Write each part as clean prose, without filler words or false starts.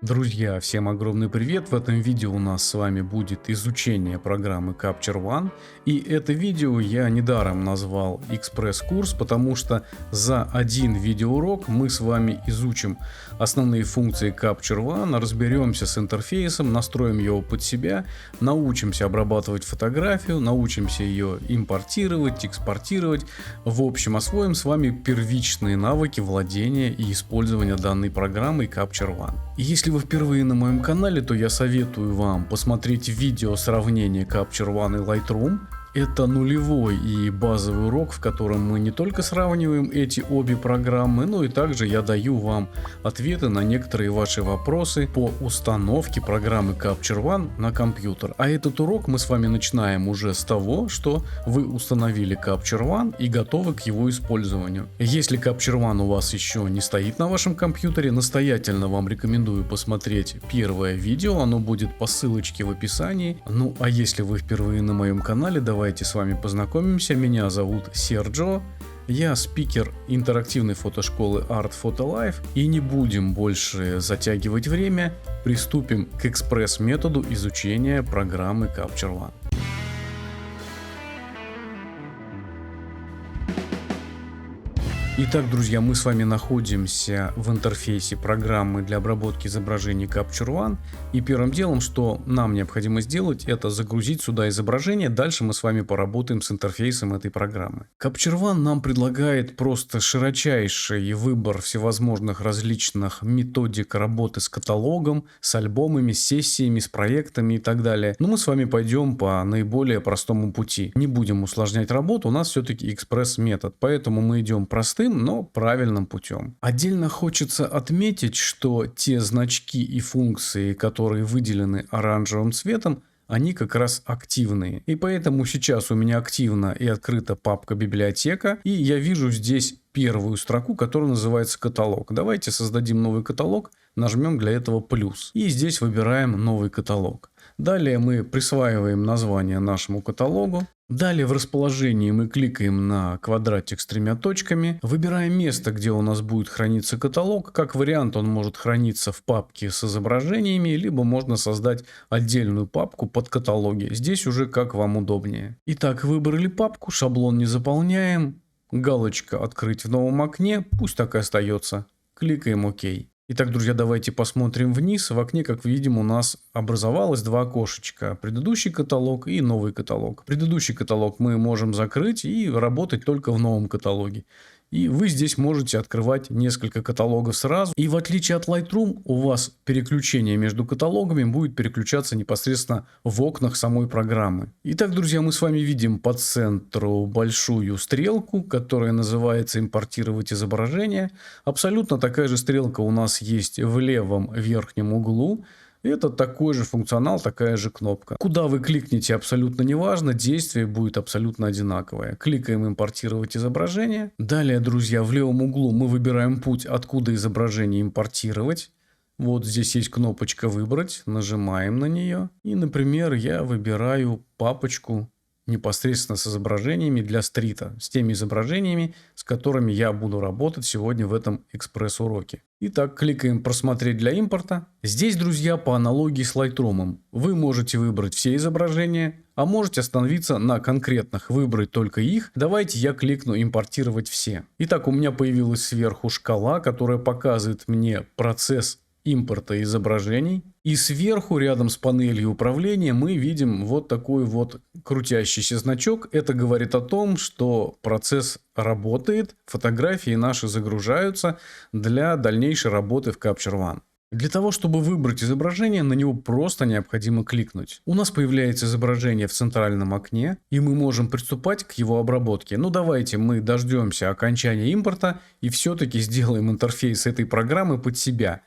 Друзья, всем огромный привет! В этом видео у нас с вами будет изучение программы Capture One. И это видео я недаром назвал экспресс-курс, потому что за один видеоурок мы с вами изучим основные функции Capture One, разберемся с интерфейсом, настроим его под себя, научимся обрабатывать фотографию, научимся ее импортировать, экспортировать. В общем, освоим с вами первичные навыки владения и использования данной программой Capture One. Если вы впервые на моем канале, то я советую вам посмотреть видео сравнения Capture One и Lightroom. Это нулевой и базовый урок, в котором мы не только сравниваем эти обе программы, но и также я даю вам ответы на некоторые ваши вопросы по установке программы Capture One на компьютер. А этот урок мы с вами начинаем уже с того, что вы установили Capture One и готовы к его использованию. Если Capture One у вас еще не стоит на вашем компьютере, настоятельно вам рекомендую посмотреть первое видео, оно будет по ссылочке в описании. Ну а если вы впервые на моем канале, давайте с вами познакомимся. Меня зовут Серджо, я спикер интерактивной фотошколы Art Photo Life, и не будем больше затягивать время, приступим к экспресс-методу изучения программы Capture One. Итак, друзья, мы с вами находимся в интерфейсе программы для обработки изображений Capture One. И первым делом, что нам необходимо сделать, это загрузить сюда изображение. Дальше мы с вами поработаем с интерфейсом этой программы. Capture One нам предлагает просто широчайший выбор всевозможных различных методик работы с каталогом, с альбомами, с сессиями, с проектами и так далее. Но мы с вами пойдем по наиболее простому пути. Не будем усложнять работу, у нас все-таки экспресс-метод. Поэтому мы идем простым, но правильным путем. Отдельно хочется отметить, что те значки и функции, которые выделены оранжевым цветом, они как раз активные. И поэтому сейчас у меня активна и открыта папка библиотека. И я вижу здесь первую строку, которая называется каталог. Давайте создадим новый каталог. Нажмем для этого плюс. И здесь выбираем новый каталог. Далее мы присваиваем название нашему каталогу. Далее в расположении мы кликаем на квадратик с тремя точками. Выбираем место, где у нас будет храниться каталог. Как вариант, он может храниться в папке с изображениями, либо можно создать отдельную папку под каталоги. Здесь уже как вам удобнее. Итак, выбрали папку, шаблон не заполняем. Галочка «Открыть в новом окне», пусть так и остается. Кликаем «Ок». Итак, друзья, давайте посмотрим вниз. В окне, как видим, у нас образовалось два окошечка. Предыдущий каталог и новый каталог. Предыдущий каталог мы можем закрыть и работать только в новом каталоге. И вы здесь можете открывать несколько каталогов сразу. И в отличие от Lightroom, у вас переключение между каталогами будет переключаться непосредственно в окнах самой программы. Итак, друзья, мы с вами видим по центру большую стрелку, которая называется «Импортировать изображение». Абсолютно такая же стрелка у нас есть в левом верхнем углу. Это такой же функционал, такая же кнопка. Куда вы кликнете, абсолютно не важно, действие будет абсолютно одинаковое. Кликаем «Импортировать изображение». Далее, друзья, в левом углу мы выбираем путь, откуда изображение импортировать. Вот здесь есть кнопочка «Выбрать», нажимаем на нее. И, например, я выбираю папочку непосредственно с изображениями для стрита, с теми изображениями, с которыми я буду работать сегодня в этом экспресс-уроке. Итак, кликаем «Просмотреть для импорта». Здесь, друзья, по аналогии с Lightroom, вы можете выбрать все изображения, а можете остановиться на конкретных, выбрать только их. Давайте я кликну «Импортировать все». Итак, у меня появилась сверху шкала, которая показывает мне процесс импорта изображений. И сверху, рядом с панелью управления, мы видим вот такой вот крутящийся значок. Это говорит о том, что процесс работает, фотографии наши загружаются для дальнейшей работы в Capture One. Для того, чтобы выбрать изображение, на него просто необходимо кликнуть. У нас появляется изображение в центральном окне, и мы можем приступать к его обработке. Ну давайте мы дождемся окончания импорта и все-таки сделаем интерфейс этой программы под себя.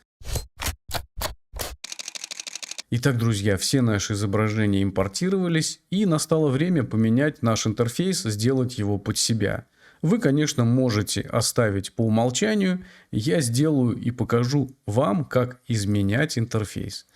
Итак, друзья, все наши изображения импортировались, и настало время поменять наш интерфейс, сделать его под себя. Вы, конечно, можете оставить по умолчанию, я сделаю и покажу вам, как изменять интерфейс.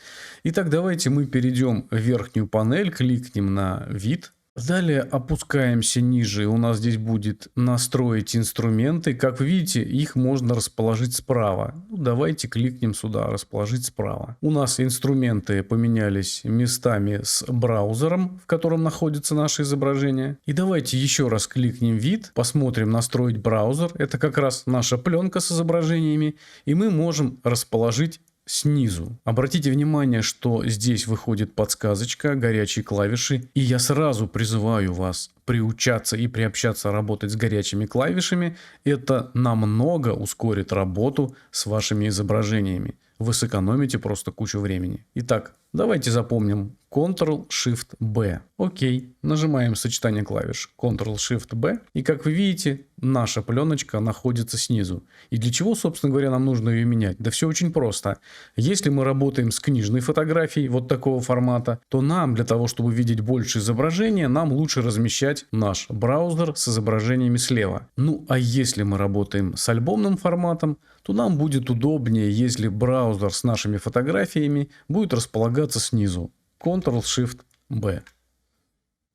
Итак, давайте мы перейдем в верхнюю панель, кликнем на «Вид», Далее опускаемся ниже. У нас здесь будет настроить инструменты. Как вы видите, их можно расположить справа. Ну, давайте кликнем сюда, расположить справа. У нас инструменты поменялись местами с браузером, в котором находится наше изображение. И давайте еще раз кликнем вид, посмотрим настроить браузер. Это как раз наша пленка с изображениями. И мы можем расположить снизу. Обратите внимание, что здесь выходит подсказочка, горячие клавиши. И я сразу призываю вас приучаться и приобщаться работать с горячими клавишами. Это намного ускорит работу с вашими изображениями. Вы сэкономите просто кучу времени. Итак, давайте запомним Ctrl-Shift-B. Окей. Нажимаем сочетание клавиш Ctrl-Shift-B. И как вы видите, наша пленочка находится снизу. И для чего, собственно говоря, нам нужно ее менять? Да все очень просто. Если мы работаем с книжной фотографией вот такого формата, то нам, для того, чтобы видеть больше изображения, нам лучше размещать наш браузер с изображениями слева. Ну, а если мы работаем с альбомным форматом, то нам будет удобнее, если браузер с нашими фотографиями будет располагаться снизу. Ctrl-Shift-B.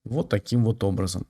Вот таким вот образом.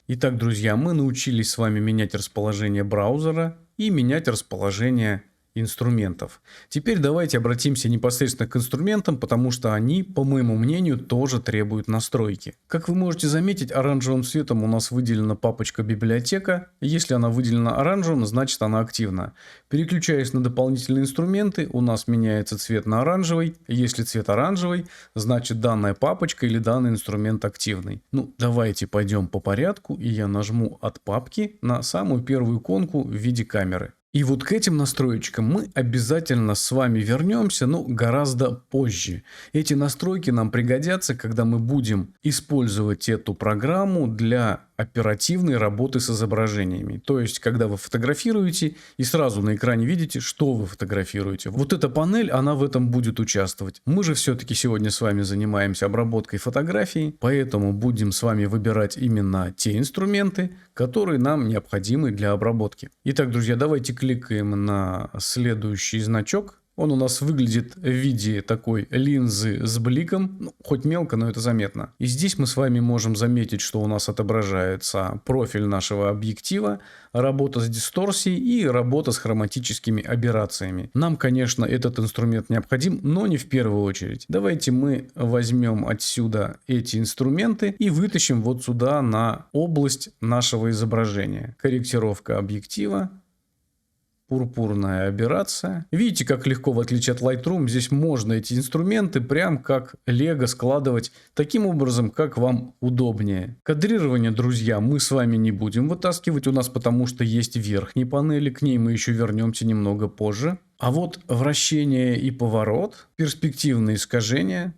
Итак, друзья, мы научились с вами менять расположение браузера и менять расположение инструментов. Теперь давайте обратимся непосредственно к инструментам, потому что они, по моему мнению, тоже требуют настройки. Как вы можете заметить, оранжевым цветом у нас выделена папочка библиотека. Если она выделена оранжевым, значит она активна. Переключаясь на дополнительные инструменты, у нас меняется цвет на оранжевый. Если цвет оранжевый, значит данная папочка или данный инструмент активный. Ну, давайте пойдем по порядку, и я нажму от папки на самую первую иконку в виде камеры. И вот к этим настроечкам мы обязательно с вами вернемся, но гораздо позже. Эти настройки нам пригодятся, когда мы будем использовать эту программу для оперативной работы с изображениями. То есть, когда вы фотографируете и сразу на экране видите, что вы фотографируете. Вот эта панель, она в этом будет участвовать. Мы же все-таки сегодня с вами занимаемся обработкой фотографий, поэтому будем с вами выбирать именно те инструменты, которые нам необходимы для обработки. Итак, друзья, давайте кликаем на следующий значок. Он у нас выглядит в виде такой линзы с бликом, ну, хоть мелко, но это заметно. И здесь мы с вами можем заметить, что у нас отображается профиль нашего объектива, работа с дисторсией и работа с хроматическими аберрациями. Нам, конечно, этот инструмент необходим, но не в первую очередь. Давайте мы возьмем отсюда эти инструменты и вытащим вот сюда на область нашего изображения. Корректировка объектива. Пурпурная аберрация. Видите, как легко, в отличие от Lightroom, здесь можно эти инструменты прям как лего складывать таким образом, как вам удобнее. Кадрирование, друзья, мы с вами не будем вытаскивать у нас, потому что есть верхние панели, к ней мы еще вернемся немного позже. А вот вращение и поворот, перспективные искажения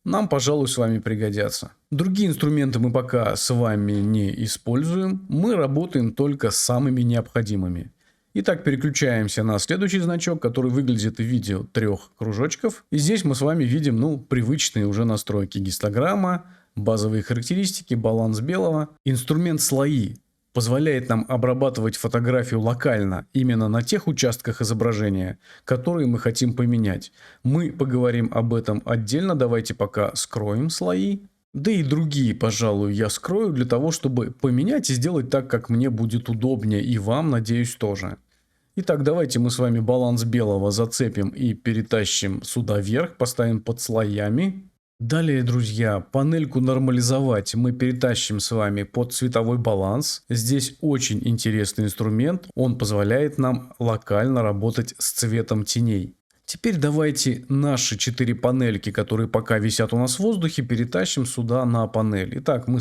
нам, пожалуй, с вами пригодятся. Другие инструменты мы пока с вами не используем, мы работаем только с самыми необходимыми. Итак, переключаемся на следующий значок, который выглядит в виде 3 кружочков. И здесь мы с вами видим, привычные уже настройки: гистограмма, базовые характеристики, баланс белого. Инструмент слои позволяет нам обрабатывать фотографию локально, именно на тех участках изображения, которые мы хотим поменять. Мы поговорим об этом отдельно. Давайте пока скроем слои. Да и другие, пожалуй, я скрою для того, чтобы поменять и сделать так, как мне будет удобнее, и вам, надеюсь, тоже. Итак, давайте мы с вами баланс белого зацепим и перетащим сюда вверх, поставим под слоями. Далее, друзья, панельку нормализовать мы перетащим с вами под цветовой баланс. Здесь очень интересный инструмент, он позволяет нам локально работать с цветом теней. Теперь давайте наши 4 панельки, которые пока висят у нас в воздухе, перетащим сюда на панель. Итак, мы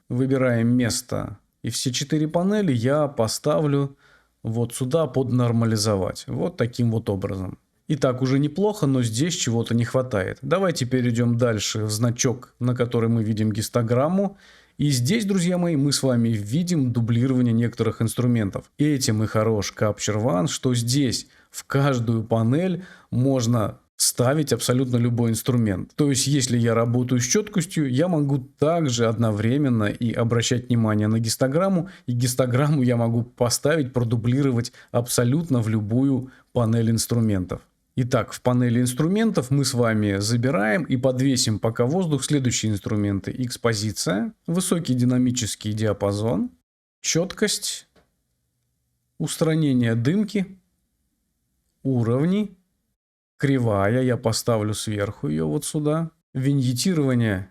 выбираем место, и все 4 панели я поставлю вот сюда под нормализовать. Вот таким вот образом. Итак, уже неплохо, но здесь чего-то не хватает. Давайте перейдем дальше в значок, на который мы видим гистограмму. И здесь, друзья мои, мы с вами видим дублирование некоторых инструментов. И этим и хорош Capture One, что здесь в каждую панель можно ставить абсолютно любой инструмент. То есть, если я работаю с четкостью, я могу также одновременно и обращать внимание на гистограмму. И гистограмму я могу поставить, продублировать абсолютно в любую панель инструментов. Итак, в панели инструментов мы с вами забираем и подвесим пока воздух следующие инструменты. Экспозиция, высокий динамический диапазон, четкость, устранение дымки, уровни, кривая, я поставлю сверху ее вот сюда, виньетирование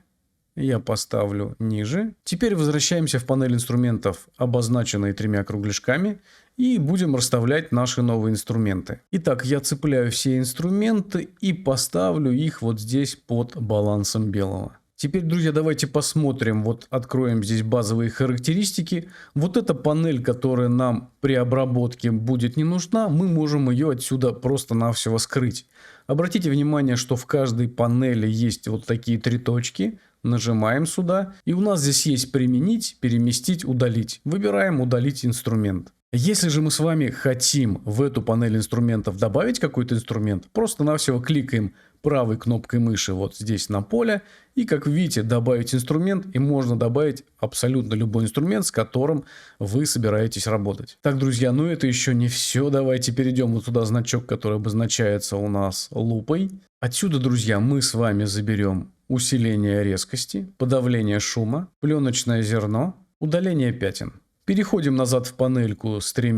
я поставлю ниже. Теперь возвращаемся в панель инструментов, обозначенные 3 кругляшками, и будем расставлять наши новые инструменты. Итак, я цепляю все инструменты и поставлю их вот здесь под балансом белого. Теперь, друзья, давайте посмотрим, вот откроем здесь базовые характеристики. Вот эта панель, которая нам при обработке будет не нужна, мы можем ее отсюда просто-навсего скрыть. Обратите внимание, что в каждой панели есть вот такие 3 точки. Нажимаем сюда, и у нас здесь есть применить, переместить, удалить. Выбираем удалить инструмент. Если же мы с вами хотим в эту панель инструментов добавить какой-то инструмент, просто-навсего кликаем правой кнопкой мыши вот здесь на поле, и, как видите, добавить инструмент, и можно добавить абсолютно любой инструмент, с которым вы собираетесь работать. Так, друзья, но это еще не все. Давайте перейдем вот сюда, значок, который обозначается у нас лупой. Отсюда, друзья, мы с вами заберем усиление резкости, подавление шума, пленочное зерно, удаление пятен. Переходим назад в панельку с 3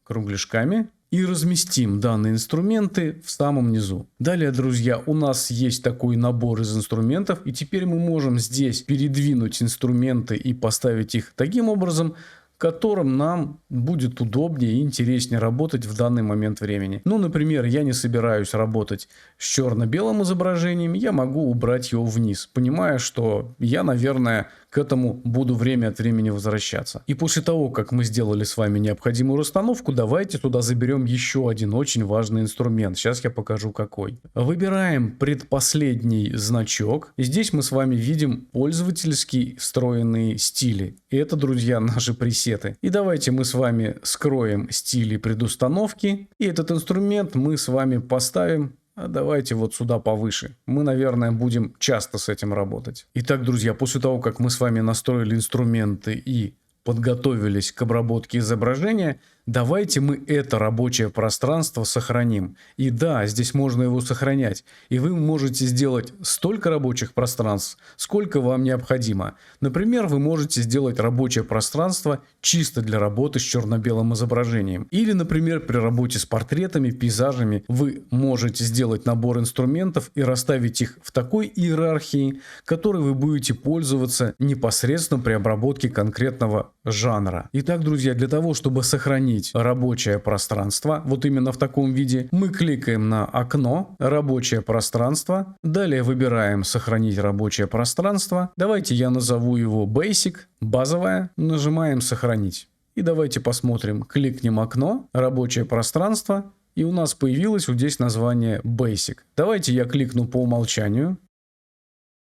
кругляшками и разместим данные инструменты в самом низу. Далее, друзья, у нас есть такой набор из инструментов, и теперь мы можем здесь передвинуть инструменты и поставить их таким образом, которым нам будет удобнее и интереснее работать в данный момент времени. Ну, например, я не собираюсь работать с черно-белым изображением, я могу убрать его вниз, понимая, что я, наверное, к этому буду время от времени возвращаться. И после того, как мы сделали с вами необходимую расстановку, давайте туда заберем еще один очень важный инструмент. Сейчас я покажу какой. Выбираем предпоследний значок. И здесь мы с вами видим пользовательские встроенные стили. И это, друзья, наши пресеты. И давайте мы с вами скроем стили предустановки. И этот инструмент мы с вами поставим. Давайте вот сюда повыше. Мы, наверное, будем часто с этим работать. Итак, друзья, после того, как мы с вами настроили инструменты и подготовились к обработке изображения, давайте мы это рабочее пространство сохраним. И да, здесь можно его сохранять. И вы можете сделать столько рабочих пространств, сколько вам необходимо. Например, вы можете сделать рабочее пространство чисто для работы с черно-белым изображением. Или, например, при работе с портретами, пейзажами вы можете сделать набор инструментов и расставить их в такой иерархии, которой вы будете пользоваться непосредственно при обработке конкретного жанра. Итак, друзья, для того, чтобы сохранить рабочее пространство, вот именно в таком виде, мы кликаем на окно «Рабочее пространство». Далее выбираем «Сохранить рабочее пространство». Давайте я назову его Basic, базовое. Нажимаем «Сохранить». И давайте посмотрим. Кликнем «Окно», «Рабочее пространство». И у нас появилось вот здесь название Basic. Давайте я кликну по умолчанию.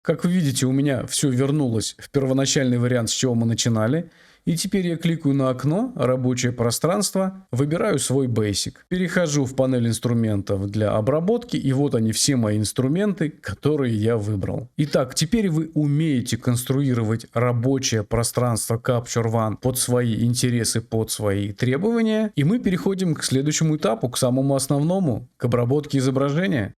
Как вы видите, у меня все вернулось в первоначальный вариант, с чего мы начинали. И теперь я кликаю на окно, рабочее пространство, выбираю свой Basic. Перехожу в панель инструментов для обработки, и вот они все мои инструменты, которые я выбрал. Итак, теперь вы умеете конструировать рабочее пространство Capture One под свои интересы, под свои требования. И мы переходим к следующему этапу, к самому основному, к обработке изображения.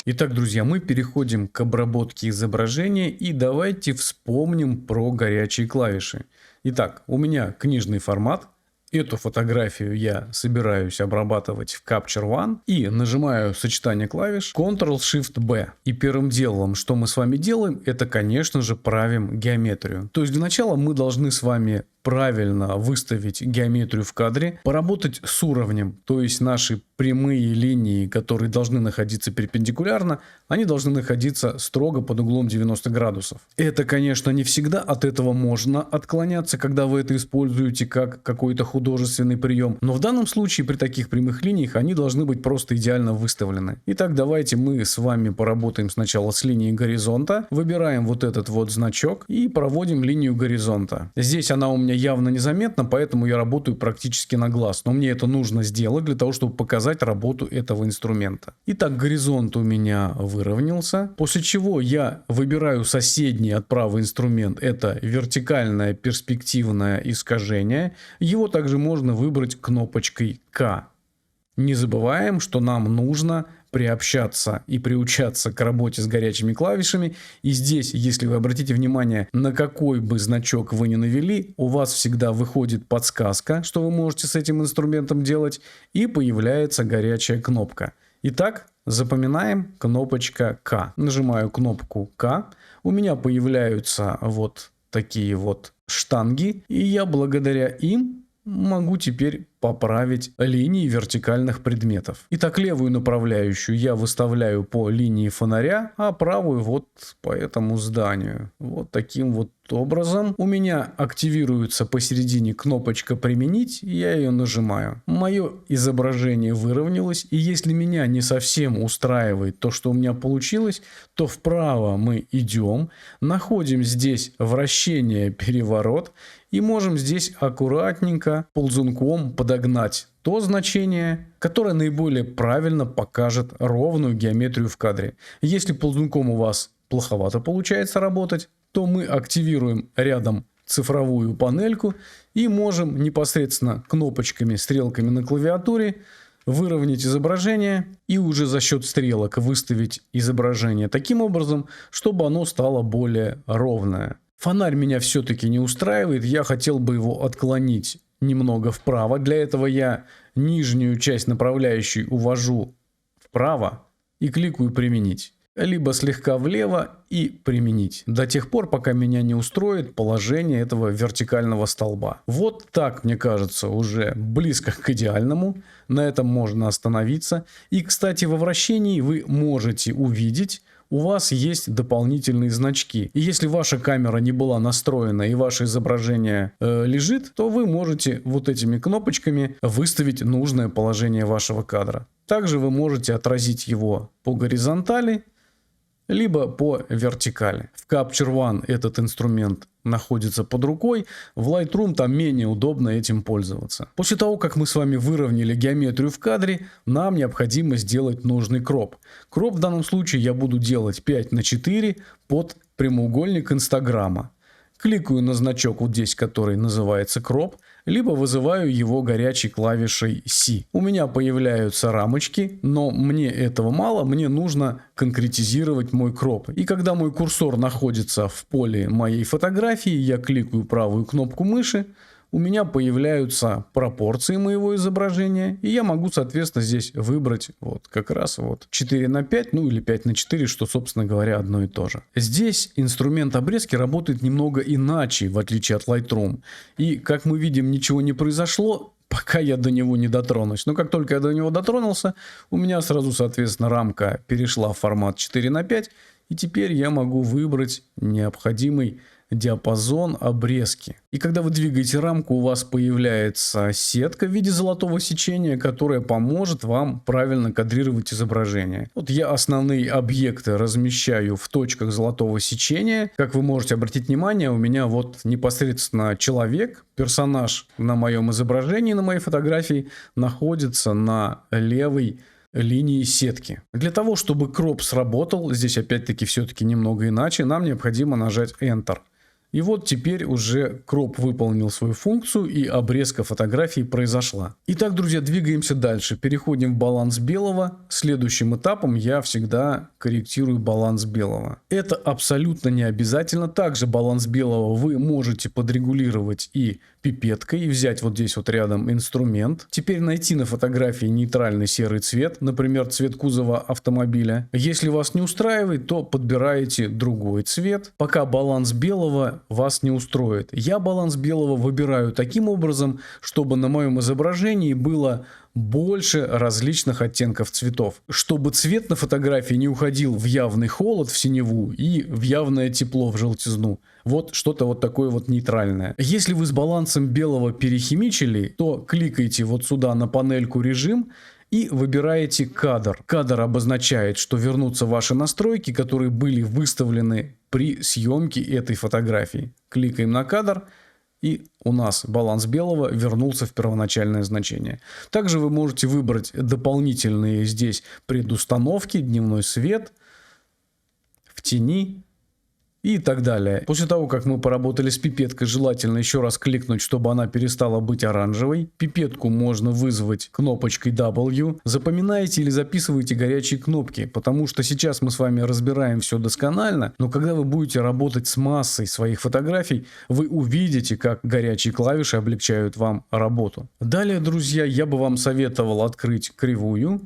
Итак, друзья, мы переходим к обработке изображения и давайте вспомним про горячие клавиши. Итак, у меня книжный формат. Эту фотографию я собираюсь обрабатывать в Capture One и нажимаю сочетание клавиш Ctrl-Shift-B. И первым делом, что мы с вами делаем, это, конечно же, правим геометрию. То есть для начала мы должны с вами правильно выставить геометрию в кадре, поработать с уровнем, то есть наши прямые линии, которые должны находиться перпендикулярно, они должны находиться строго под углом 90 градусов. Это, конечно, не всегда, от этого можно отклоняться, когда вы это используете как какой-то художественный прием, но в данном случае при таких прямых линиях они должны быть просто идеально выставлены. Итак, давайте мы с вами поработаем сначала с линией горизонта, выбираем вот этот вот значок и проводим линию горизонта. Здесь она у меня явно незаметна, поэтому я работаю практически на глаз, но мне это нужно сделать для того, чтобы показать работу этого инструмента. Итак, горизонт у меня выровнялся, после чего я выбираю соседний от права инструмент, это вертикальное перспективное искажение, его также можно выбрать кнопочкой К. Не забываем, что нам нужно приобщаться и приучаться к работе с горячими клавишами. И здесь, если вы обратите внимание, на какой бы значок вы ни навели, у вас всегда выходит подсказка, что вы можете с этим инструментом делать, и появляется горячая кнопка. Итак, запоминаем кнопочка К. Нажимаю кнопку К. У меня появляются вот такие вот штанги, и я благодаря им могу теперь поправить линии вертикальных предметов. Итак, левую направляющую я выставляю по линии фонаря, а правую вот по этому зданию. Вот таким вот образом. У меня активируется посередине кнопочка «Применить», и я ее нажимаю. Мое изображение выровнялось, и если меня не совсем устраивает то, что у меня получилось, то вправо мы идем, находим здесь вращение, переворот, и можем здесь аккуратненько ползунком подогнать то значение, которое наиболее правильно покажет ровную геометрию в кадре. Если ползунком у вас плоховато получается работать, то мы активируем рядом цифровую панельку и можем непосредственно кнопочками, стрелками на клавиатуре выровнять изображение и уже за счет стрелок выставить изображение таким образом, чтобы оно стало более ровное. Фонарь меня все-таки не устраивает, я хотел бы его отклонить немного вправо. Для этого я нижнюю часть направляющей увожу вправо и кликаю «Применить». Либо слегка влево и применить. До тех пор, пока меня не устроит положение этого вертикального столба. Вот так, мне кажется, уже близко к идеальному. На этом можно остановиться. И, кстати, во вращении вы можете увидеть, у вас есть дополнительные значки. И если ваша камера не была настроена и ваше изображение лежит, то вы можете вот этими кнопочками выставить нужное положение вашего кадра. Также вы можете отразить его по горизонтали, либо по вертикали. В Capture One этот инструмент находится под рукой, в Lightroom там менее удобно этим пользоваться. После того, как мы с вами выровняли геометрию в кадре, нам необходимо сделать нужный кроп. Кроп в данном случае я буду делать 5:4 под прямоугольник Инстаграма. Кликаю на значок вот здесь, который называется кроп, либо вызываю его горячей клавишей C. У меня появляются рамочки, но мне этого мало, мне нужно конкретизировать мой кроп. И когда мой курсор находится в поле моей фотографии, я кликаю правую кнопку мыши, у меня появляются пропорции моего изображения, и я могу, соответственно, здесь выбрать вот как раз вот 4:5, ну или 5:4, что, собственно говоря, одно и то же. Здесь инструмент обрезки работает немного иначе, в отличие от Lightroom. И, как мы видим, ничего не произошло, пока я до него не дотронусь. Но как только я до него дотронулся, у меня сразу, соответственно, рамка перешла в формат 4:5, и теперь я могу выбрать необходимый диапазон обрезки. И когда вы двигаете рамку, у вас появляется сетка в виде золотого сечения, которая поможет вам правильно кадрировать изображение. Вот я основные объекты размещаю в точках золотого сечения. Как вы можете обратить внимание, у меня вот непосредственно человек, персонаж на моем изображении, на моей фотографии, находится на левой линии сетки. Для того, чтобы кроп сработал, здесь опять-таки все-таки немного иначе, нам необходимо нажать Enter. И вот теперь уже кроп выполнил свою функцию и обрезка фотографии произошла. Итак, друзья, двигаемся дальше. Переходим в баланс белого. Следующим этапом я всегда корректирую баланс белого. Это абсолютно не обязательно. Также баланс белого вы можете подрегулировать и пипеткой, и взять вот здесь вот рядом инструмент. Теперь найти на фотографии нейтральный серый цвет, например, цвет кузова автомобиля. Если вас не устраивает, то подбираете другой цвет, пока баланс белого вас не устроит. Я баланс белого выбираю таким образом, чтобы на моем изображении было больше различных оттенков цветов, чтобы цвет на фотографии не уходил в явный холод, в синеву, и в явное тепло, в желтизну. Вот что-то вот такое вот нейтральное. Если вы с балансом белого перехимичили, то кликайте вот сюда на панельку «Режим» и выбираете кадр. Кадр обозначает, что вернутся ваши настройки, которые были выставлены при съемке этой фотографии. Кликаем на кадр, и у нас баланс белого вернулся в первоначальное значение. Также вы можете выбрать дополнительные здесь предустановки: дневной свет, в тени и так далее. После того, как мы поработали с пипеткой, желательно еще раз кликнуть, чтобы она перестала быть оранжевой. Пипетку можно вызвать кнопочкой W. Запоминайте или записывайте горячие кнопки, потому что сейчас мы с вами разбираем все досконально, но когда вы будете работать с массой своих фотографий, вы увидите, как горячие клавиши облегчают вам работу. Далее, друзья, я бы вам советовал открыть кривую,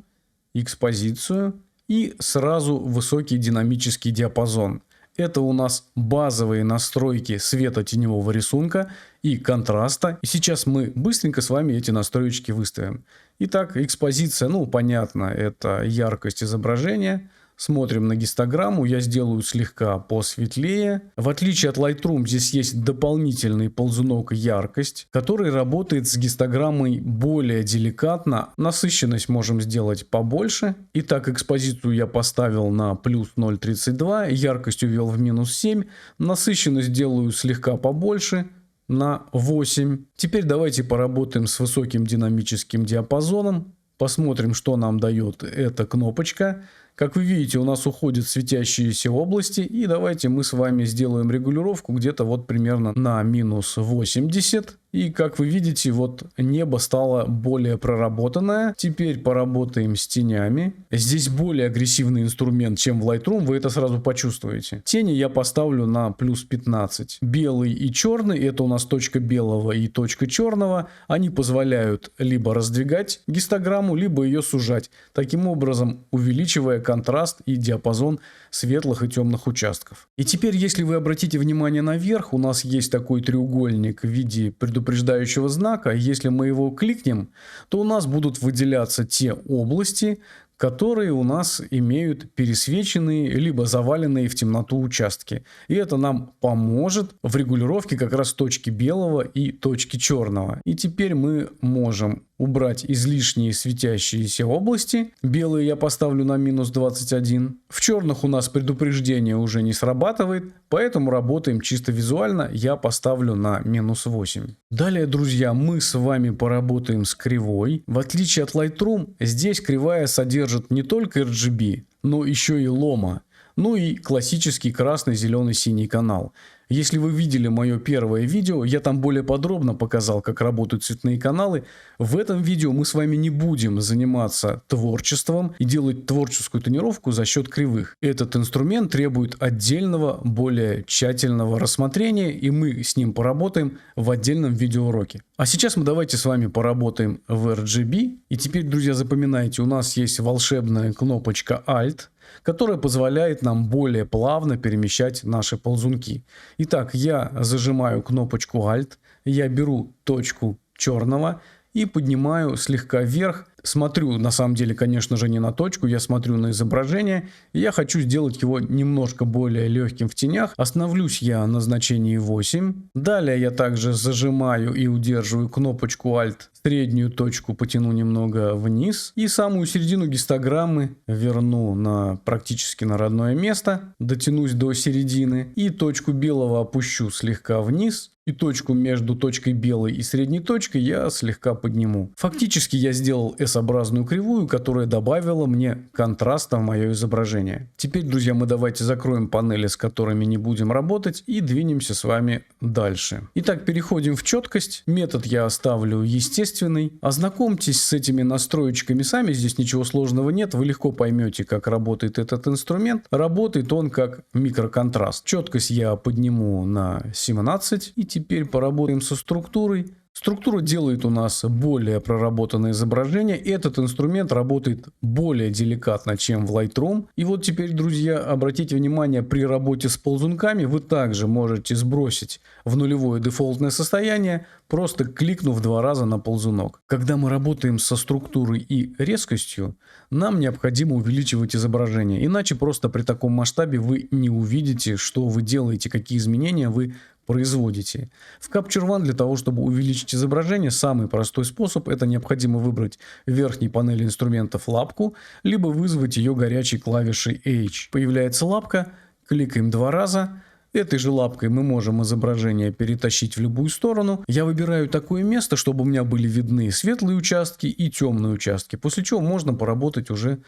экспозицию и сразу высокий динамический диапазон. Это у нас базовые настройки светотеневого рисунка и контраста. И сейчас мы быстренько с вами эти настроечки выставим. Итак, экспозиция, ну понятно, это яркость изображения. Смотрим на гистограмму, я сделаю слегка посветлее. В отличие от Lightroom, здесь есть дополнительный ползунок яркость, который работает с гистограммой более деликатно. Насыщенность можем сделать побольше. Итак, экспозицию я поставил на плюс 0,32, яркость увел в минус 7. Насыщенность делаю слегка побольше, на 8. Теперь давайте поработаем с высоким динамическим диапазоном. Посмотрим, что нам дает эта кнопочка. Как вы видите, у нас уходят светящиеся области. И давайте мы с вами сделаем регулировку где-то вот примерно на минус 80. И как вы видите, вот небо стало более проработанное. Теперь поработаем с тенями. Здесь более агрессивный инструмент, чем в Lightroom, вы это сразу почувствуете. Тени я поставлю на плюс 15. Белый и черный, это у нас точка белого и точка черного. Они позволяют либо раздвигать гистограмму, либо ее сужать. Таким образом, увеличивая контраст и диапазон светлых и темных участков. И теперь, если вы обратите внимание наверх, у нас есть такой треугольник в виде предупреждающего знака. Если мы его кликнем, то у нас будут выделяться те области, которые у нас имеют пересвеченные либо заваленные в темноту участки. И это нам поможет в регулировке как раз точки белого и точки черного. И теперь мы можем убрать излишние светящиеся области. Белые я поставлю на минус 21. В черных у нас предупреждение уже не срабатывает, поэтому работаем чисто визуально. Я поставлю на минус 8. Далее, друзья, мы с вами поработаем с кривой. В отличие от Lightroom, здесь кривая содержит не только RGB, но еще и лома. Ну и классический красный, зеленый, синий канал. Если вы видели мое первое видео, я там более подробно показал, как работают цветные каналы. В этом видео мы с вами не будем заниматься творчеством и делать творческую тонировку за счет кривых. Этот инструмент требует отдельного, более тщательного рассмотрения, и мы с ним поработаем в отдельном видеоуроке. А сейчас мы давайте с вами поработаем в RGB. И теперь, друзья, запоминайте, у нас есть волшебная кнопочка Alt, которая позволяет нам более плавно перемещать наши ползунки. Итак, я зажимаю кнопочку Alt, я беру точку черного и поднимаю слегка вверх. Смотрю, на самом деле, конечно же, не на точку, я смотрю на изображение. И я хочу сделать его немножко более легким в тенях. Остановлюсь я на значении 8. Далее я также зажимаю и удерживаю кнопочку Alt. Среднюю точку потяну немного вниз. И самую середину гистограммы верну практически на родное место. Дотянусь до середины. И точку белого опущу слегка вниз. И точку между точкой белой и средней точкой я слегка подниму. Фактически я сделал S-образную кривую, которая добавила мне контраста в мое изображение. Теперь, друзья, мы давайте закроем панели, с которыми не будем работать, и двинемся с вами дальше. Итак, переходим в четкость. Метод я оставлю естественный. Ознакомьтесь с этими настроечками сами, здесь ничего сложного нет. Вы легко поймете, как работает этот инструмент. Работает он как микроконтраст. Четкость я подниму на 17. И теперь поработаем со структурой. Структура делает у нас более проработанное изображение. Этот инструмент работает более деликатно, чем в Lightroom. И вот теперь, друзья, обратите внимание, при работе с ползунками вы также можете сбросить в нулевое дефолтное состояние, просто кликнув 2 раза на ползунок. Когда мы работаем со структурой и резкостью, нам необходимо увеличивать изображение. Иначе просто при таком масштабе вы не увидите, что вы делаете, какие изменения вы производите. В Capture One для того, чтобы увеличить изображение, самый простой способ — это необходимо выбрать в верхней панели инструментов лапку, либо вызвать ее горячей клавишей H. Появляется лапка, кликаем 2 раза. Этой же лапкой мы можем изображение перетащить в любую сторону. Я выбираю такое место, чтобы у меня были видны светлые участки и темные участки, после чего можно поработать уже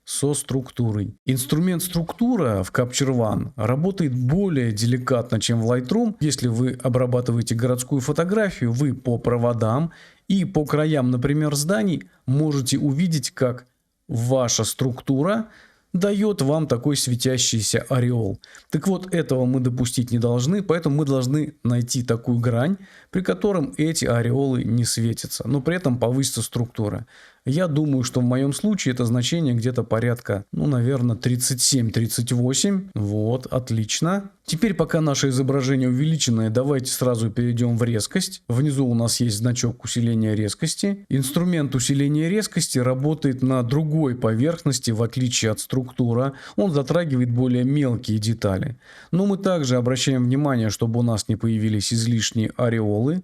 со структурой. Инструмент структура в Capture One работает более деликатно, чем в Lightroom. Если вы обрабатываете городскую фотографию, вы по проводам и по краям, например, зданий можете увидеть, как ваша структура дает вам такой светящийся ореол. Так вот, этого мы допустить не должны, поэтому мы должны найти такую грань, при котором эти ореолы не светятся, но при этом повысится структура. Я думаю, что в моем случае это значение где-то порядка, наверное, 37-38. Вот, отлично. Теперь, пока наше изображение увеличенное, давайте сразу перейдем в резкость. Внизу у нас есть значок усиления резкости. Инструмент усиления резкости работает на другой поверхности, в отличие от структуры. Он затрагивает более мелкие детали. Но мы также обращаем внимание, чтобы у нас не появились излишние ореолы.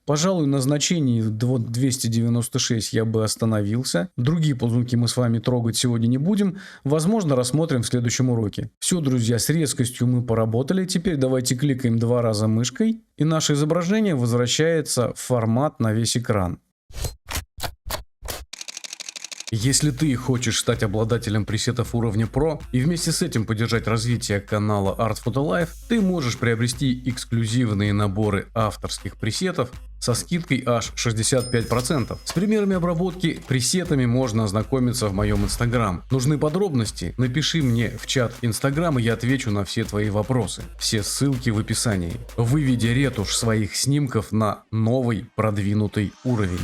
Пожалуй, на значении 296 я бы остановился. Другие ползунки мы с вами трогать сегодня не будем. Возможно, рассмотрим в следующем уроке. Все, друзья, с резкостью мы поработали. Теперь давайте кликаем 2 раза мышкой. И наше изображение возвращается в формат на весь экран. Если ты хочешь стать обладателем пресетов уровня Pro и вместе с этим поддержать развитие канала Art Photo Life, ты можешь приобрести эксклюзивные наборы авторских пресетов со скидкой аж 65%. С примерами обработки пресетами можно ознакомиться в моем Instagram. Нужны подробности? Напиши мне в чат Instagram, и я отвечу на все твои вопросы. Все ссылки в описании. Выведи ретушь своих снимков на новый продвинутый уровень.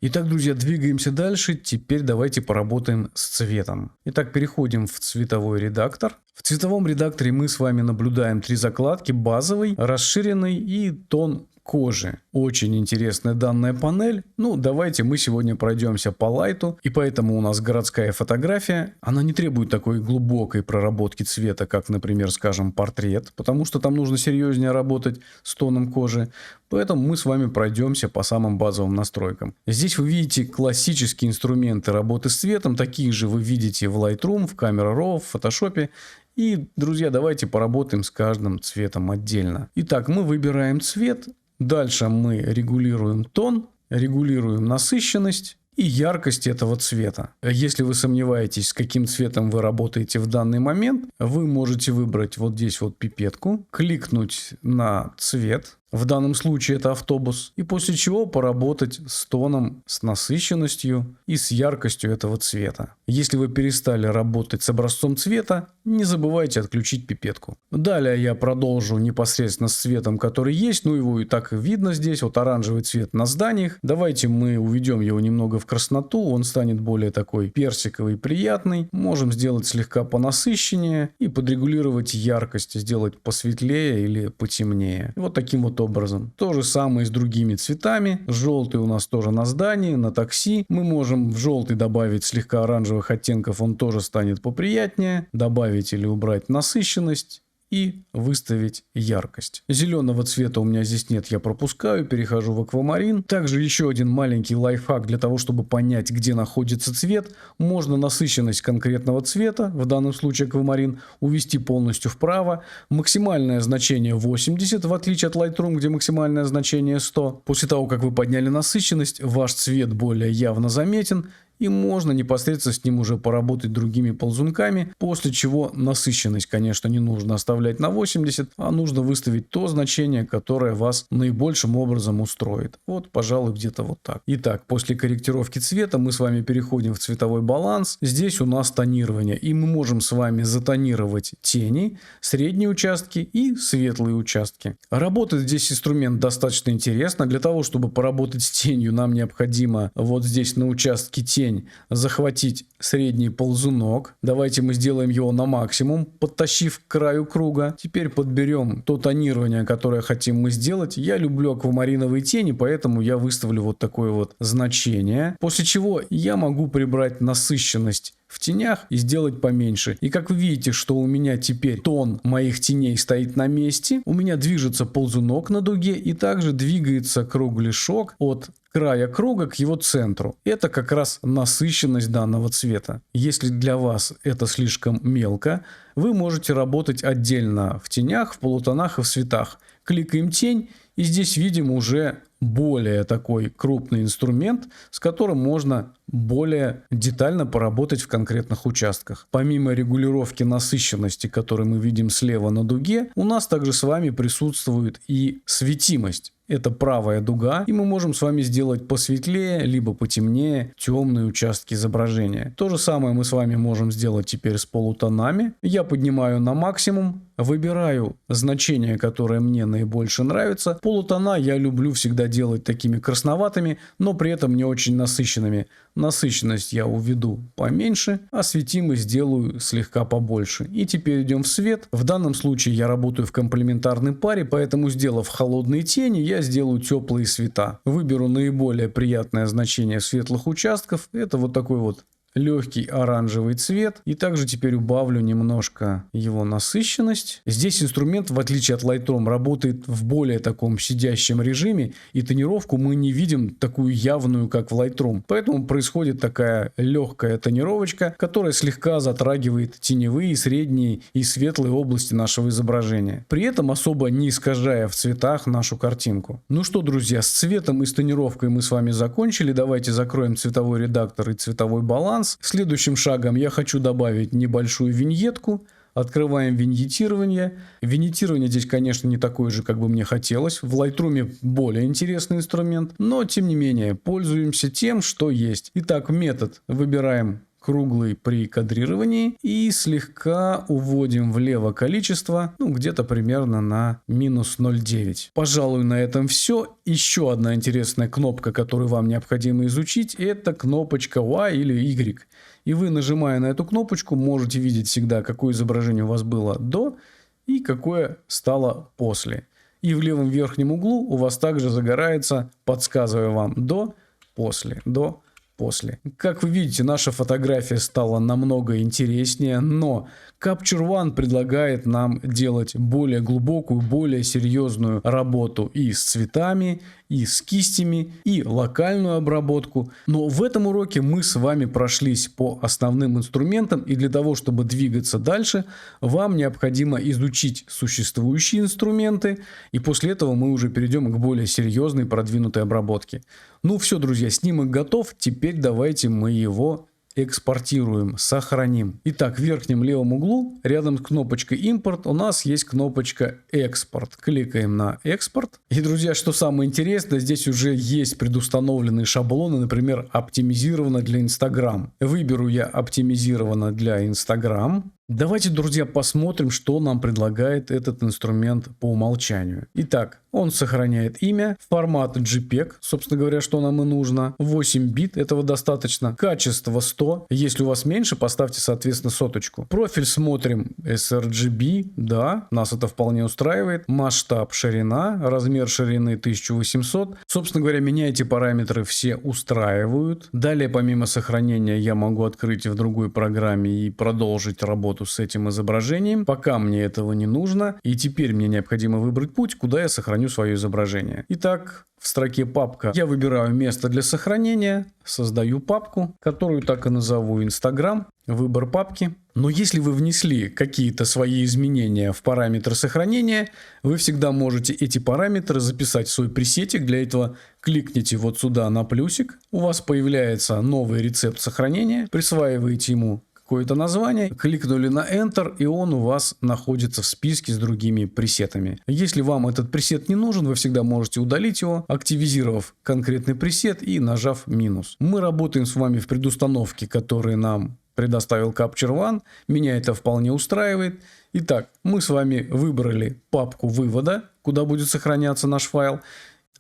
Итак, друзья, двигаемся дальше. Теперь давайте поработаем с цветом. Итак, переходим в цветовой редактор. В цветовом редакторе мы с вами наблюдаем 3 закладки: базовый, расширенный и тон кожи. Очень интересная данная панель. Давайте мы сегодня пройдемся по лайту. И поэтому у нас городская фотография. Она не требует такой глубокой проработки цвета, как, например, скажем, портрет. Потому что там нужно серьезнее работать с тоном кожи. Поэтому мы с вами пройдемся по самым базовым настройкам. Здесь вы видите классические инструменты работы с цветом. Такие же вы видите в Lightroom, в Camera Raw, в Photoshop. И, друзья, давайте поработаем с каждым цветом отдельно. Итак, мы выбираем цвет. Дальше мы регулируем тон, регулируем насыщенность и яркость этого цвета. Если вы сомневаетесь, с каким цветом вы работаете в данный момент, вы можете выбрать вот здесь вот пипетку, кликнуть на цвет. В данном случае это автобус. И после чего поработать с тоном, с насыщенностью и с яркостью этого цвета. Если вы перестали работать с образцом цвета, не забывайте отключить пипетку. Далее я продолжу непосредственно с цветом, который есть. Его и так видно здесь. Вот оранжевый цвет на зданиях. Давайте мы уведем его немного в красноту. Он станет более такой персиковый, приятный. Можем сделать слегка понасыщеннее и подрегулировать яркость. Сделать посветлее или потемнее. Вот таким вот образом. То же самое с другими цветами. Желтый у нас тоже на здании, на такси. Мы можем в желтый добавить слегка оранжевых оттенков, он тоже станет поприятнее. Добавить или убрать насыщенность и выставить яркость. Зеленого цвета у меня здесь нет, я пропускаю, перехожу в аквамарин. Также еще один маленький лайфхак для того, чтобы понять, где находится цвет. Можно насыщенность конкретного цвета, в данном случае аквамарин, увести полностью вправо. Максимальное значение 80, в отличие от Lightroom, где максимальное значение 100. После того, как вы подняли насыщенность, ваш цвет более явно заметен. И можно непосредственно с ним уже поработать другими ползунками, после чего насыщенность, конечно, не нужно оставлять на 80, а нужно выставить то значение, которое вас наибольшим образом устроит. Вот, пожалуй, где-то вот так. Итак, после корректировки цвета мы с вами переходим в цветовой баланс. Здесь у нас тонирование, и мы можем с вами затонировать тени, средние участки и светлые участки. Работает здесь инструмент достаточно интересно. Для того, чтобы поработать с тенью, нам необходимо вот здесь на участке тень захватить средний ползунок. Давайте мы сделаем его на максимум, подтащив к краю круга. Теперь подберем то тонирование, которое хотим мы сделать. Я люблю аквамариновые тени, поэтому я выставлю вот такое вот значение. После чего я могу прибрать насыщенность в тенях и сделать поменьше. И как вы видите, что у меня теперь тон моих теней стоит на месте. У меня движется ползунок на дуге и также двигается кругляшок от края круга к его центру. Это как раз насыщенность данного цвета. Если для вас это слишком мелко, вы можете работать отдельно в тенях, в полутонах и в цветах. Кликаем тень, и здесь видим уже более такой крупный инструмент, с которым можно более детально поработать в конкретных участках. Помимо регулировки насыщенности, которую мы видим слева на дуге, у нас также с вами присутствует и светимость. Это правая дуга, и мы можем с вами сделать посветлее, либо потемнее темные участки изображения. То же самое мы с вами можем сделать теперь с полутонами. Я поднимаю на максимум, выбираю значение, которое мне наибольше нравится. Полутона я люблю всегда делать такими красноватыми, но при этом не очень насыщенными. Насыщенность я уведу поменьше, а светимость сделаю слегка побольше. И теперь идем в свет. В данном случае я работаю в комплементарной паре, поэтому, сделав холодные тени, я сделаю теплые света. Выберу наиболее приятное значение светлых участков. Это вот такой вот легкий оранжевый цвет. И также теперь убавлю немножко его насыщенность. Здесь инструмент, в отличие от Lightroom, работает в более таком сидящем режиме, и тонировку мы не видим такую явную, как в Lightroom. Поэтому происходит такая легкая тонировочка, которая слегка затрагивает теневые, средние и светлые области нашего изображения, при этом особо не искажая в цветах нашу картинку. Ну что, друзья, с цветом и с тонировкой мы с вами закончили. Давайте закроем цветовой редактор и цветовой баланс. Следующим шагом я хочу добавить небольшую виньетку. Открываем виньетирование. Виньетирование здесь, конечно, не такое же, как бы мне хотелось. В Lightroom более интересный инструмент, но тем не менее пользуемся тем, что есть. Итак, метод выбираем круглый при кадрировании и слегка уводим влево количество, где-то примерно на минус 0,9. Пожалуй, на этом все. Еще одна интересная кнопка, которую вам необходимо изучить, это кнопочка Y или Y. И вы, нажимая на эту кнопочку, можете видеть всегда, какое изображение у вас было до и какое стало после. И в левом верхнем углу у вас также загорается, подсказывая вам до, после, до, после. Как вы видите, наша фотография стала намного интереснее, но Capture One предлагает нам делать более глубокую, более серьезную работу и с цветами, и с кистями, и локальную обработку. Но в этом уроке мы с вами прошлись по основным инструментам, и для того, чтобы двигаться дальше, вам необходимо изучить существующие инструменты, и после этого мы уже перейдем к более серьезной, продвинутой обработке. Ну все, друзья, снимок готов, теперь давайте мы его экспортируем, сохраним. Итак, в верхнем левом углу, рядом с кнопочкой «Импорт», у нас есть кнопочка «Экспорт». Кликаем на «Экспорт». И, друзья, что самое интересное, здесь уже есть предустановленные шаблоны, например, оптимизировано для Instagram. Выберу я оптимизировано для Instagram. Давайте, друзья, посмотрим, что нам предлагает этот инструмент по умолчанию. Итак, он сохраняет имя, формат JPEG, собственно говоря, что нам и нужно. 8 бит, этого достаточно. Качество 100. Если у вас меньше, поставьте, соответственно, соточку. Профиль смотрим sRGB, да, нас это вполне устраивает. Масштаб, ширина, размер ширины 1800. Собственно говоря, меня эти параметры все устраивают. Далее, помимо сохранения, я могу открыть в другой программе и продолжить работу с этим изображением. Пока мне этого не нужно. И теперь мне необходимо выбрать путь, куда я сохраню свое изображение. Итак, в строке «Папка» я выбираю место для сохранения, создаю папку, которую так и назову «Инстаграм», выбор папки. Но если вы внесли какие-то свои изменения в параметры сохранения, вы всегда можете эти параметры записать в свой пресетик. Для этого кликните вот сюда на плюсик, у вас появляется новый рецепт сохранения, присваиваете ему какое-то название, кликнули на Enter, и он у вас находится в списке с другими пресетами. Если вам этот пресет не нужен, вы всегда можете удалить его, активизировав конкретный пресет и нажав минус. Мы работаем с вами в предустановке, которую нам предоставил Capture One. Меня это вполне устраивает. Итак, мы с вами выбрали папку вывода, куда будет сохраняться наш файл.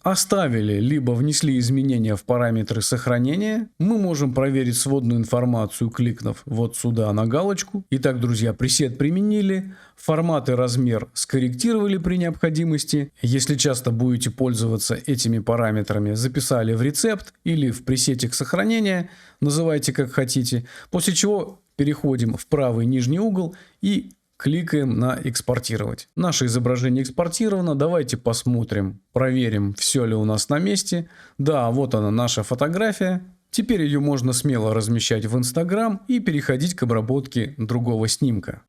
Оставили, либо внесли изменения в параметры сохранения. Мы можем проверить сводную информацию, кликнув вот сюда на галочку. Итак, друзья, пресет применили. Формат и размер скорректировали при необходимости. Если часто будете пользоваться этими параметрами, записали в рецепт или в пресетик сохранения. Называйте как хотите. После чего переходим в правый нижний угол и кликаем на «Экспортировать». Наше изображение экспортировано. Давайте посмотрим, проверим, все ли у нас на месте. Да, вот она, наша фотография. Теперь ее можно смело размещать в Instagram и переходить к обработке другого снимка.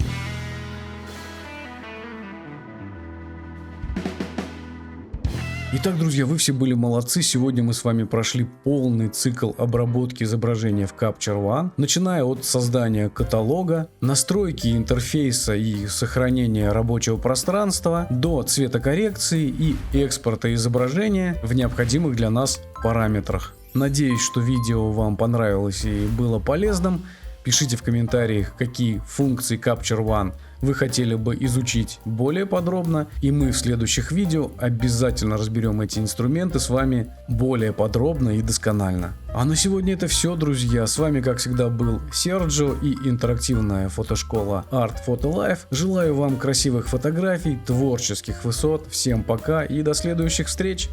Итак, друзья, вы все были молодцы. Сегодня мы с вами прошли полный цикл обработки изображения в Capture One, начиная от создания каталога, настройки интерфейса и сохранения рабочего пространства, до цветокоррекции и экспорта изображения в необходимых для нас параметрах. Надеюсь, что видео вам понравилось и было полезным. Пишите в комментариях, какие функции Capture One вы хотели бы изучить более подробно, и мы в следующих видео обязательно разберем эти инструменты с вами более подробно и досконально. А на сегодня это все, друзья. С вами, как всегда, был Серджио и интерактивная фотошкола Art Photo Life. Желаю вам красивых фотографий, творческих высот. Всем пока и до следующих встреч!